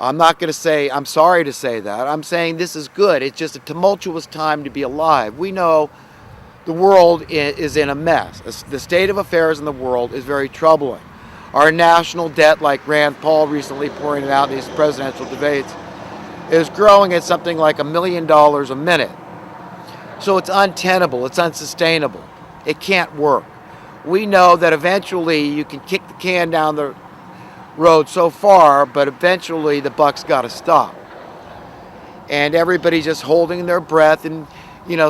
I'm not going to say, I'm sorry to say that. I'm saying this is good. It's just a tumultuous time to be alive. We know the world is in a mess. The state of affairs in the world is very troubling. Our national debt, like Rand Paul recently pointed out in these presidential debates, is growing at something like $1 million a minute. So it's untenable, it's unsustainable. It can't work. We know that eventually you can kick the can down the road so far, but eventually the buck's got to stop. And everybody's just holding their breath and,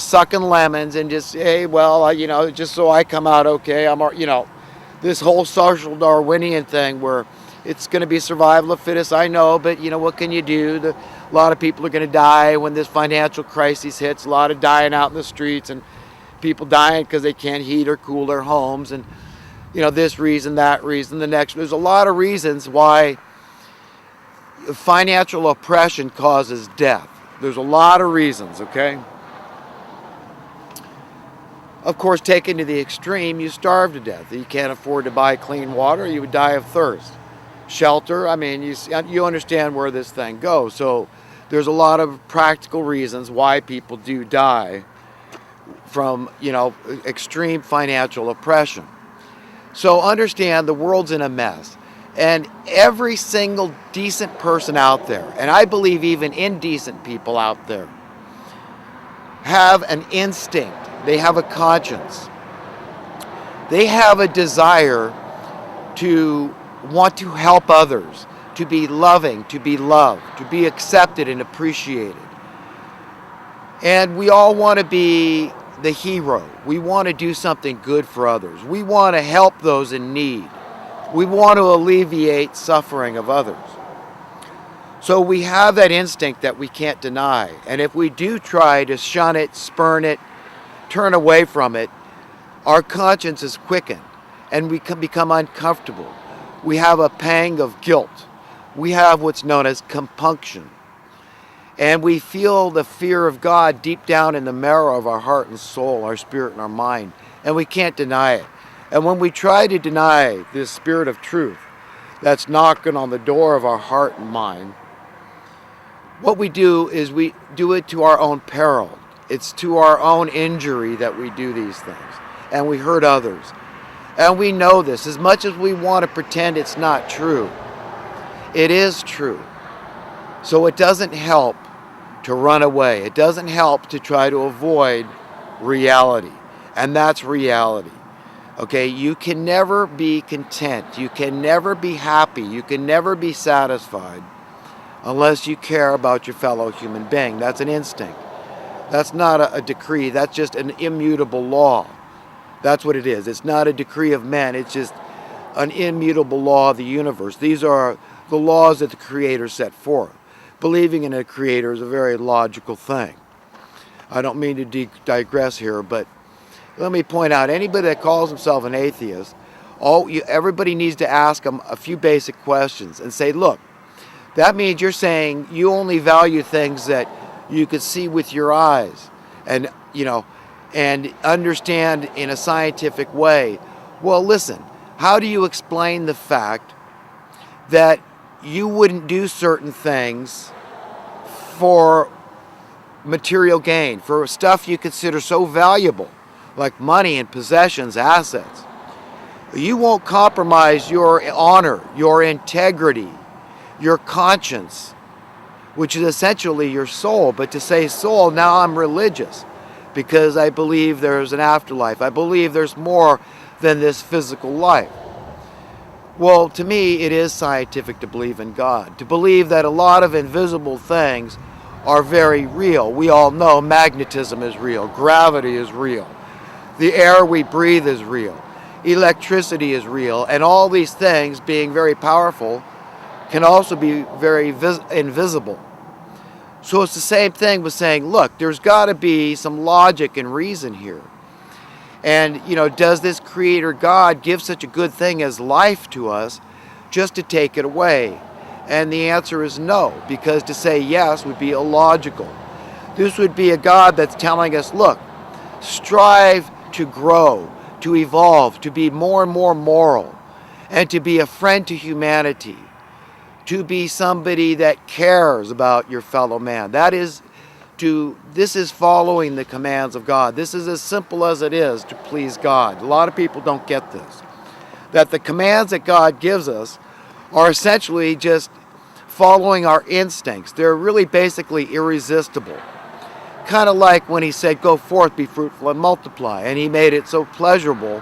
sucking lemons and just, hey, well, just so I come out okay, this whole social Darwinian thing where it's going to be survival of fittest, I know, but, what can you do? A lot of people are going to die when this financial crisis hits, a lot of dying out in the streets and people dying because they can't heat or cool their homes and, this reason, that reason, the next. There's a lot of reasons why financial oppression causes death. There's a lot of reasons, okay? Of course, taken to the extreme, you starve to death. You can't afford to buy clean water, you would die of thirst. Shelter, you understand where this thing goes. So there's a lot of practical reasons why people do die from, extreme financial oppression. So understand the world's in a mess. And every single decent person out there, and I believe even indecent people out there, have an instinct. They have a conscience. They have a desire to want to help others, to be loving, to be loved, to be accepted and appreciated. And we all want to be the hero. We want to do something good for others. We want to help those in need. We want to alleviate suffering of others. So we have that instinct that we can't deny. And if we do try to shun it, spurn it, turn away from it, our conscience is quickened and we can become uncomfortable. We have a pang of guilt. We have what's known as compunction. And we feel the fear of God deep down in the marrow of our heart and soul, our spirit and our mind. And we can't deny it. And when we try to deny this spirit of truth that's knocking on the door of our heart and mind, what we do is we do it to our own peril. It's to our own injury that we do these things. And we hurt others. And we know this. As much as we want to pretend it's not true, it is true. So it doesn't help to run away. It doesn't help to try to avoid reality. And that's reality. Okay, you can never be content. You can never be happy. You can never be satisfied unless you care about your fellow human being. That's an instinct. That's not a decree. That's just an immutable law. That's what it is. It's not a decree of men. It's just an immutable law of the universe. These are the laws that the Creator set forth. Believing in a Creator is a very logical thing. I don't mean to digress here, but let me point out, anybody that calls himself an atheist, everybody needs to ask them a few basic questions and say, look, that means you're saying you only value things that you could see with your eyes and, and understand in a scientific way. Well, listen, how do you explain the fact that you wouldn't do certain things for material gain, for stuff you consider so valuable, like money and possessions, assets? You won't compromise your honor, your integrity, your conscience, which is essentially your soul. But to say soul, now I'm religious because I believe there's an afterlife. I believe there's more than this physical life. Well, to me, it is scientific to believe in God, to believe that a lot of invisible things are very real. We all know magnetism is real, gravity is real, the air we breathe is real, electricity is real, and all these things, being very powerful, can also be very invisible. So it's the same thing with saying, look, there's got to be some logic and reason here. And, does this Creator God give such a good thing as life to us just to take it away? And the answer is no, because to say yes would be illogical. This would be a God that's telling us, look, strive to grow, to evolve, to be more and more moral, and to be a friend to humanity, to be somebody that cares about your fellow man. This is following the commands of God. This is as simple as it is to please God. A lot of people don't get this. That the commands that God gives us are essentially just following our instincts. They're really basically irresistible. Kind of like when he said, go forth, be fruitful, and multiply. And he made it so pleasurable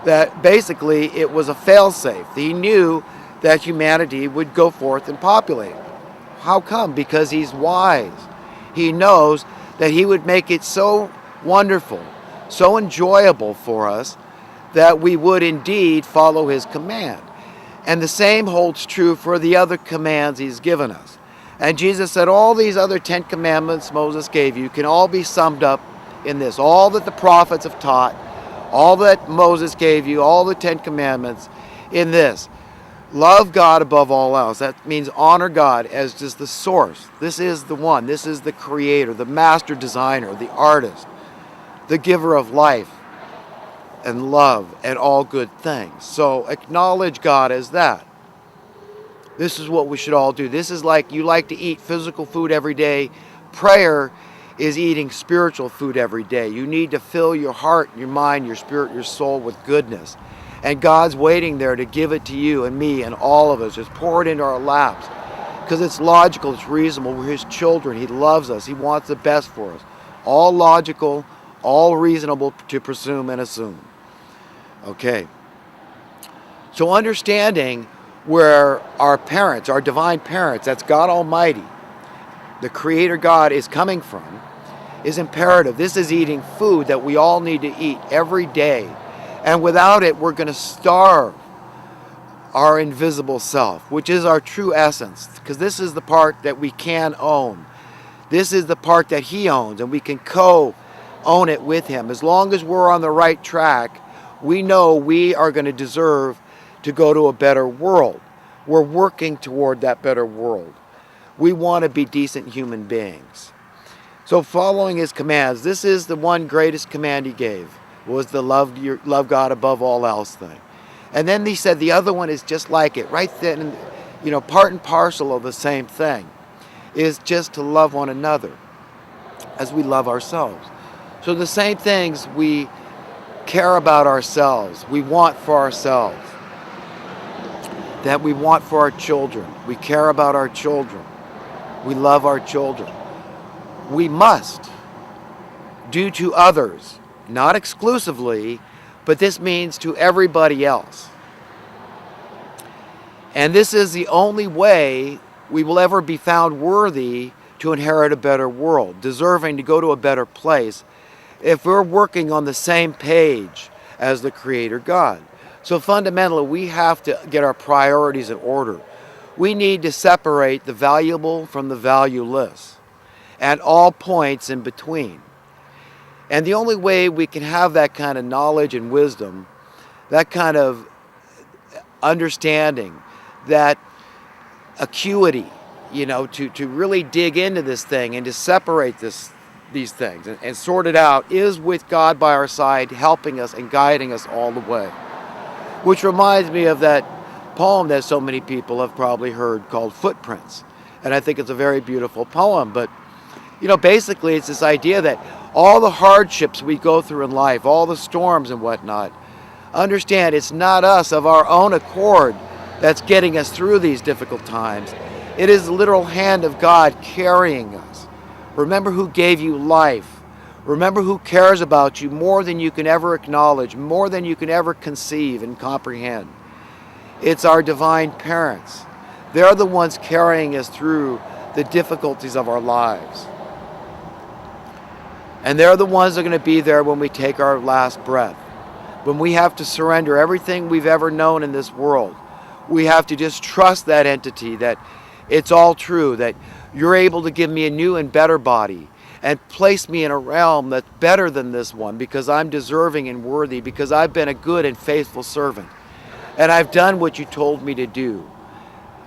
that basically it was a fail-safe. He knew that humanity would go forth and populate. How come? Because he's wise. He knows that he would make it so wonderful, so enjoyable for us, that we would indeed follow his command. And the same holds true for the other commands he's given us. And Jesus said, all these other 10 commandments Moses gave you can all be summed up in this. All that the prophets have taught, all that Moses gave you, all the 10 commandments in this. Love God above all else. That means honor God as just the source. This is the one. This is the creator, the master designer, the artist, the giver of life and love and all good things. So acknowledge God as that. This is what we should all do. This is like you like to eat physical food every day. Prayer is eating spiritual food every day. You need to fill your heart, your mind, your spirit, your soul with goodness. And God's waiting there to give it to you and me and all of us. Just pour it into our laps. Because it's logical, it's reasonable. We're his children. He loves us. He wants the best for us. All logical, all reasonable to presume and assume. Okay. So understanding where our parents, our divine parents, that's God Almighty, the Creator God is coming from, is imperative. This is eating food that we all need to eat every day. And without it, we're going to starve our invisible self, which is our true essence, because this is the part that we can own. This is the part that he owns, and we can co-own it with him. As long as we're on the right track, we know we are going to deserve to go to a better world. We're working toward that better world. We want to be decent human beings. So following his commands, this is the one greatest command he gave, was the love God above all else thing. And then he said the other one is just like it, right then, part and parcel of the same thing, is just to love one another as we love ourselves. So the same things we care about ourselves, we want for ourselves, that we want for our children. We care about our children. We love our children. We must do to others, not exclusively, but this means to everybody else. And this is the only way we will ever be found worthy to inherit a better world, deserving to go to a better place, if we're working on the same page as the Creator God. So fundamentally, we have to get our priorities in order. We need to separate the valuable from the valueless, and all points in between. And the only way we can have that kind of knowledge and wisdom, that kind of understanding, that acuity, to really dig into this thing and to separate these things and sort it out, is with God by our side, helping us and guiding us all the way. Which reminds me of that poem that so many people have probably heard called Footprints. And I think it's a very beautiful poem. But, basically it's this idea that all the hardships we go through in life, all the storms and whatnot, understand it's not us of our own accord that's getting us through these difficult times. It is the literal hand of God carrying us. Remember who gave you life. Remember who cares about you more than you can ever acknowledge, more than you can ever conceive and comprehend. It's our divine parents. They're the ones carrying us through the difficulties of our lives. And they're the ones that are going to be there when we take our last breath. When we have to surrender everything we've ever known in this world. We have to just trust that entity, that it's all true, that you're able to give me a new and better body and place me in a realm that's better than this one, because I'm deserving and worthy, because I've been a good and faithful servant. And I've done what you told me to do.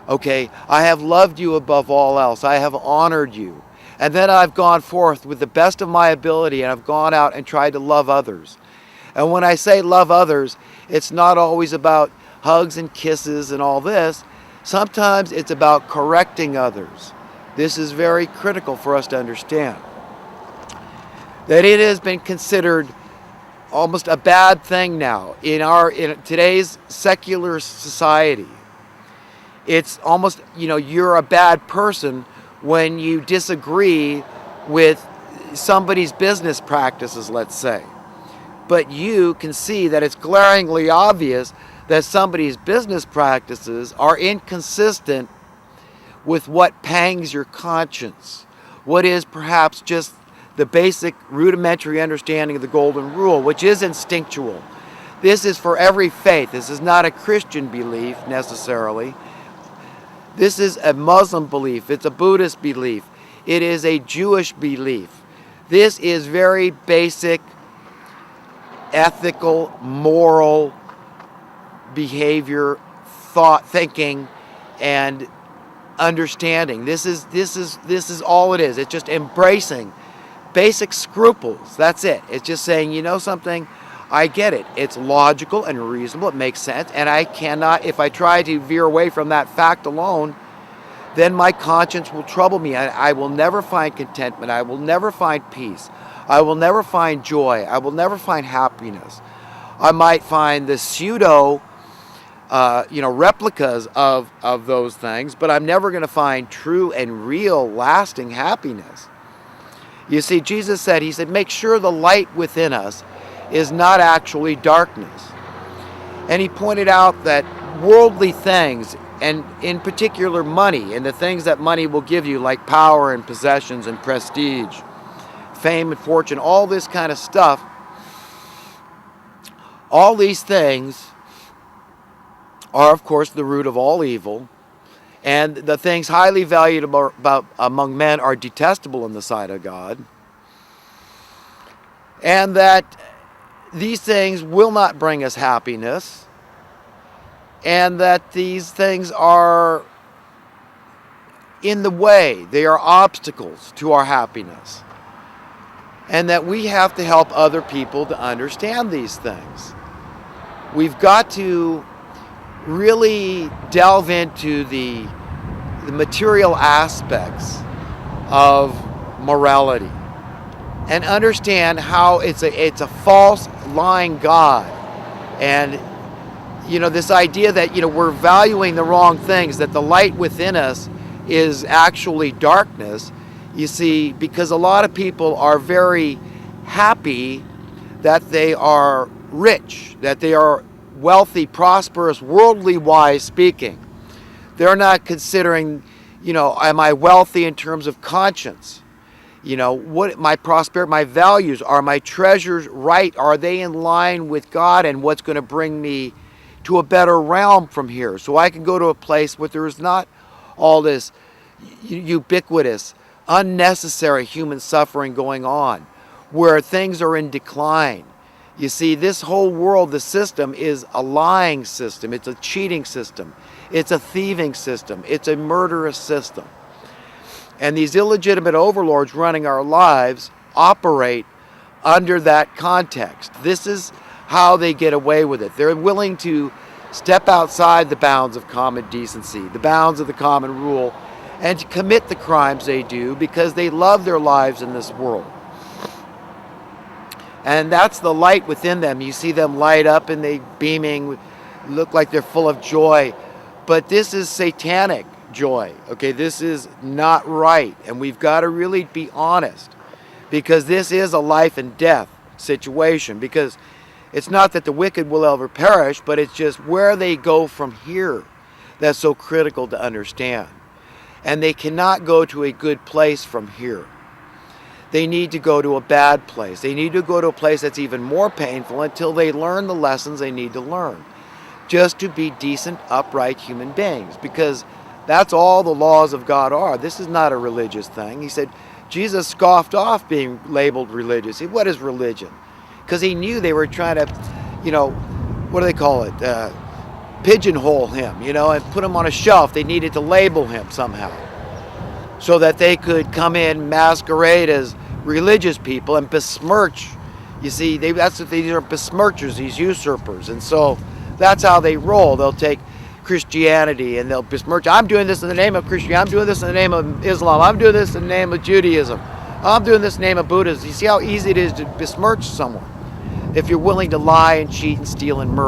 Okay, I have loved you above all else. I have honored you. And then I've gone forth with the best of my ability, and I've gone out and tried to love others. And when I say love others, it's not always about hugs and kisses and all this. Sometimes it's about correcting others. This is very critical for us to understand. That it has been considered almost a bad thing now in today's secular society. It's almost, you're a bad person when you disagree with somebody's business practices, let's say. But you can see that it's glaringly obvious that somebody's business practices are inconsistent with what pangs your conscience, what is perhaps just the basic rudimentary understanding of the golden rule, which is instinctual. This is for every faith. This is not a Christian belief necessarily. This is a Muslim belief. It's a Buddhist belief. It is a Jewish belief. This is very basic ethical, moral behavior, thought, thinking, and understanding. This is all it is. It's just embracing basic scruples. That's it. It's just saying, something, I get it. It's logical and reasonable. It makes sense. And I cannot, if I try to veer away from that fact alone, then my conscience will trouble me. I will never find contentment. I will never find peace. I will never find joy. I will never find happiness. I might find the pseudo, replicas of those things, but I'm never going to find true and real lasting happiness. You see, Jesus said, he said, make sure the light within us is not actually darkness. And he pointed out that worldly things, and in particular money, and the things that money will give you, like power and possessions and prestige, fame and fortune, all this kind of stuff, all these things are, of course, the root of all evil. And the things highly valued among men are detestable in the sight of God. And that these things will not bring us happiness. And that these things are in the way. They are obstacles to our happiness. And that we have to help other people to understand these things. We've got to really delve into the material aspects of morality and understand how it's a false, lying God. And this idea that we're valuing the wrong things, that the light within us is actually darkness. You see, because a lot of people are very happy that they are rich, that they are wealthy, prosperous, worldly wise speaking. They're not considering, am I wealthy in terms of conscience? What my prosperity, my values, are my treasures right? Are they in line with God and what's going to bring me to a better realm from here? So I can go to a place where there is not all this ubiquitous, unnecessary human suffering going on, where things are in decline. You see, this whole world, the system, is a lying system. It's a cheating system. It's a thieving system. It's a murderous system. And these illegitimate overlords running our lives operate under that context. This is how they get away with it. They're willing to step outside the bounds of common decency, the bounds of the common rule, and to commit the crimes they do because they love their lives in this world. And that's the light within them. You see them light up and they beaming, look like they're full of joy. But this is satanic joy. Okay, this is not right. And we've got to really be honest, because this is a life and death situation. Because it's not that the wicked will ever perish, but it's just where they go from here that's so critical to understand. And they cannot go to a good place from here. They need to go to a bad place. They need to go to a place that's even more painful until they learn the lessons they need to learn, just to be decent, upright human beings, because that's all the laws of God are. This is not a religious thing. He said, Jesus scoffed off being labeled religious. What is religion? Because he knew they were trying to, what do they call it? Pigeonhole him, and put him on a shelf. They needed to label him somehow, so that they could come in, masquerade as religious people and besmirch. You see, these are besmirchers, these usurpers. And so that's how they roll. They'll take Christianity, and they'll besmirch. I'm doing this in the name of Christianity. I'm doing this in the name of Islam. I'm doing this in the name of Judaism. I'm doing this in the name of Buddhism. You see how easy it is to besmirch someone if you're willing to lie and cheat and steal and murder.